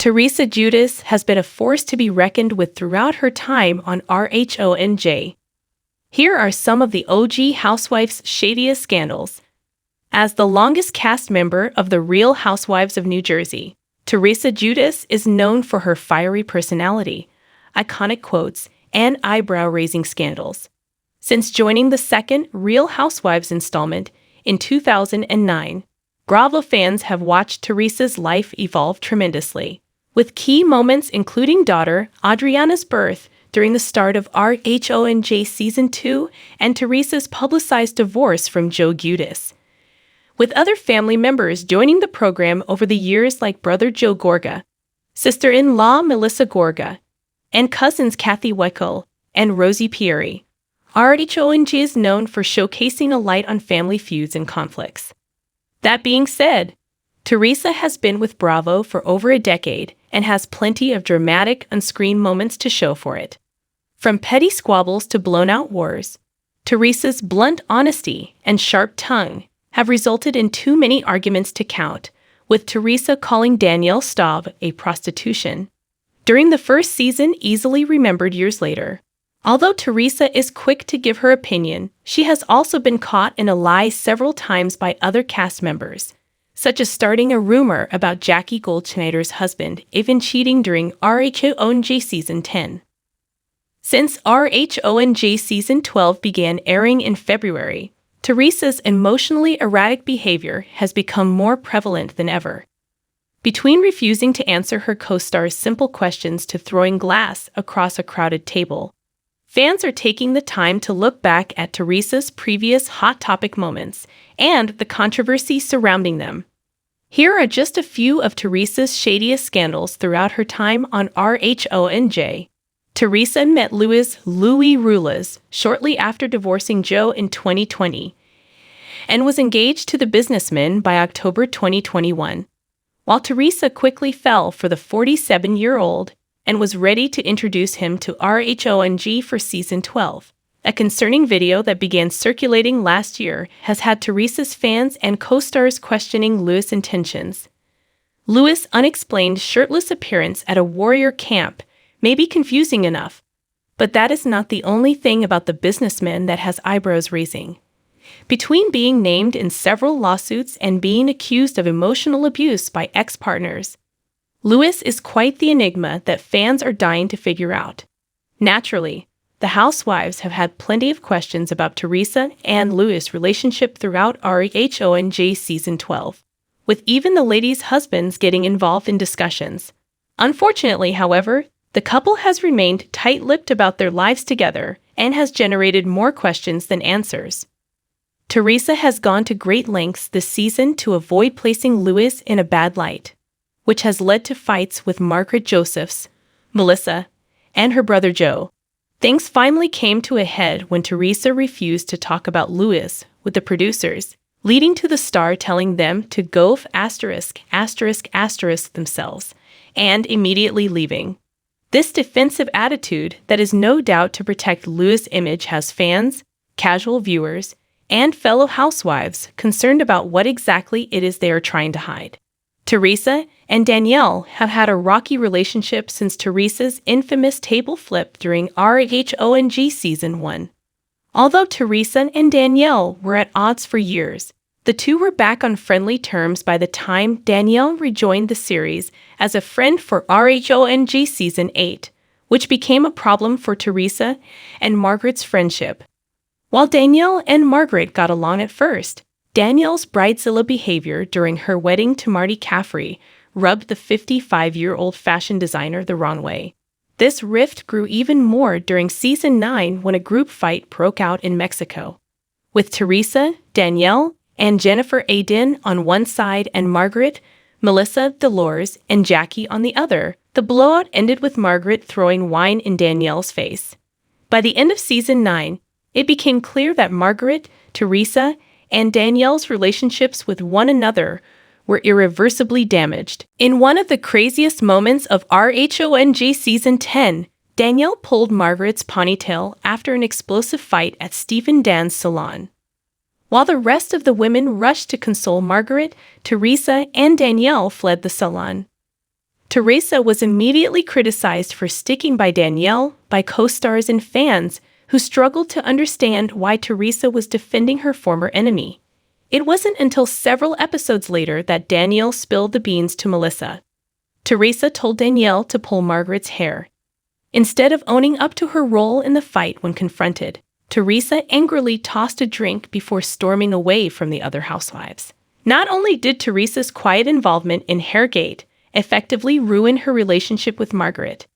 Teresa Giudice has been a force to be reckoned with throughout her time on RHONJ. Here are some of the OG Housewives' shadiest scandals. As the longest cast member of the Real Housewives of New Jersey, Teresa Giudice is known for her fiery personality, iconic quotes, and eyebrow-raising scandals. Since joining the second Real Housewives installment in 2009, Bravo fans have watched Teresa's life evolve tremendously, with key moments including daughter Adriana's birth during the start of RHONJ Season 2 and Teresa's publicized divorce from Joe Giudice. With other family members joining the program over the years like brother Joe Gorga, sister-in-law Melissa Gorga, and cousins Kathy Weckel and Rosie Pieri, RHONJ is known for showcasing a light on family feuds and conflicts. That being said, Teresa has been with Bravo for over a decade and has plenty of dramatic on-screen moments to show for it. From petty squabbles to blown-out wars, Teresa's blunt honesty and sharp tongue have resulted in too many arguments to count, with Teresa calling Danielle Staub a prostitution during the first season, easily remembered years later. Although Teresa is quick to give her opinion, she has also been caught in a lie several times by other cast members, such as starting a rumor about Jackie Goldschneider's husband even cheating during RHONJ Season 10. Since RHONJ Season 12 began airing in February, Teresa's emotionally erratic behavior has become more prevalent than ever. Between refusing to answer her co-star's simple questions to throwing glass across a crowded table, fans are taking the time to look back at Teresa's previous hot topic moments and the controversy surrounding them. Here are just a few of Teresa's shadiest scandals throughout her time on RHONJ. Teresa met Louis Rulas shortly after divorcing Joe in 2020 and was engaged to the businessman by October 2021. While Teresa quickly fell for the 47-year-old and was ready to introduce him to RHONJ for Season 12, a concerning video that began circulating last year has had Teresa's fans and co-stars questioning Louis' intentions. Louis' unexplained shirtless appearance at a warrior camp may be confusing enough, but that is not the only thing about the businessman that has eyebrows raising. Between being named in several lawsuits and being accused of emotional abuse by ex-partners, Louis is quite the enigma that fans are dying to figure out. Naturally, the Housewives have had plenty of questions about Teresa and Louis' relationship throughout RHONJ Season 12, with even the ladies' husbands getting involved in discussions. Unfortunately, however, the couple has remained tight-lipped about their lives together and has generated more questions than answers. Teresa has gone to great lengths this season to avoid placing Louis in a bad light, which has led to fights with Margaret Josephs, Melissa, and her brother Joe. Things finally came to a head when Teresa refused to talk about Louis with the producers, leading to the star telling them to go **** themselves, and immediately leaving. This defensive attitude that is no doubt to protect Louis' image has fans, casual viewers, and fellow housewives concerned about what exactly it is they are trying to hide. Teresa and Danielle have had a rocky relationship since Teresa's infamous table flip during RHONJ Season 1. Although Teresa and Danielle were at odds for years, the two were back on friendly terms by the time Danielle rejoined the series as a friend for RHONJ Season 8, which became a problem for Teresa and Margaret's friendship. While Danielle and Margaret got along at first, Danielle's bridezilla behavior during her wedding to Marty Caffrey rubbed the 55-year-old fashion designer the wrong way. This rift grew even more during Season 9 when a group fight broke out in Mexico. With Teresa, Danielle, and Jennifer Aydin on one side and Margaret, Melissa, Dolores, and Jackie on the other, the blowout ended with Margaret throwing wine in Danielle's face. By the end of Season 9, it became clear that Margaret, Teresa, and Danielle's relationships with one another were irreversibly damaged. In one of the craziest moments of RHONJ Season 10, Danielle pulled Margaret's ponytail after an explosive fight at Stephen Dan's salon. While the rest of the women rushed to console Margaret, Teresa and Danielle fled the salon. Teresa was immediately criticized for sticking by Danielle by co-stars and fans who struggled to understand why Teresa was defending her former enemy. It wasn't until several episodes later that Danielle spilled the beans to Melissa. Teresa told Danielle to pull Margaret's hair. Instead of owning up to her role in the fight when confronted, Teresa angrily tossed a drink before storming away from the other housewives. Not only did Teresa's quiet involvement in Hairgate effectively ruin her relationship with Margaret,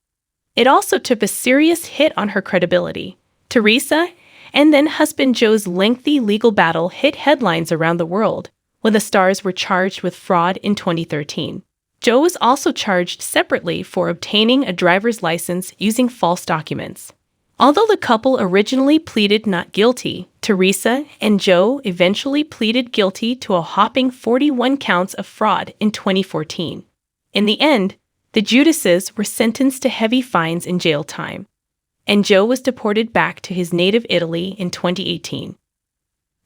it also took a serious hit on her credibility. Teresa and then husband Joe's lengthy legal battle hit headlines around the world when the stars were charged with fraud in 2013. Joe was also charged separately for obtaining a driver's license using false documents. Although the couple originally pleaded not guilty, Teresa and Joe eventually pleaded guilty to a whopping 41 counts of fraud in 2014. In the end, the Judases were sentenced to heavy fines and jail time, and Joe was deported back to his native Italy in 2018.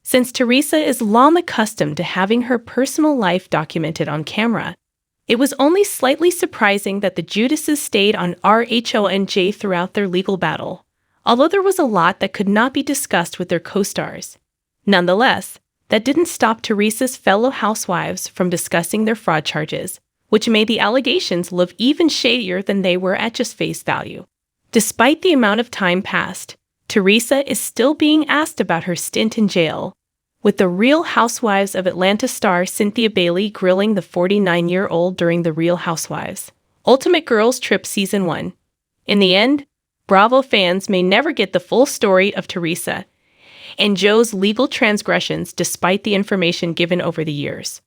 Since Teresa is long accustomed to having her personal life documented on camera, it was only slightly surprising that the Judases stayed on RHONJ throughout their legal battle, although there was a lot that could not be discussed with their co-stars. Nonetheless, that didn't stop Teresa's fellow housewives from discussing their fraud charges, which made the allegations look even shadier than they were at just face value. Despite the amount of time passed, Teresa is still being asked about her stint in jail, with the Real Housewives of Atlanta star Cynthia Bailey grilling the 49-year-old during the Real Housewives Ultimate Girls Trip Season 1. In the end, Bravo fans may never get the full story of Teresa and Joe's legal transgressions despite the information given over the years.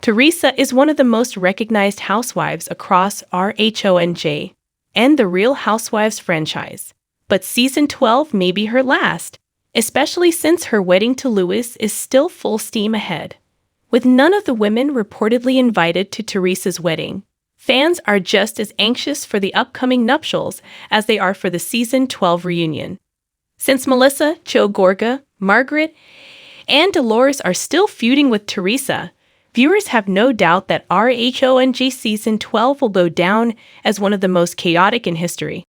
Teresa is one of the most recognized housewives across RHONJ and the Real Housewives franchise, but Season 12 may be her last, especially since her wedding to Louis is still full steam ahead. With none of the women reportedly invited to Teresa's wedding, fans are just as anxious for the upcoming nuptials as they are for the Season 12 reunion. Since Melissa, Joe Gorga, Margaret, and Dolores are still feuding with Teresa, viewers have no doubt that RHONJ Season 12 will go down as one of the most chaotic in history.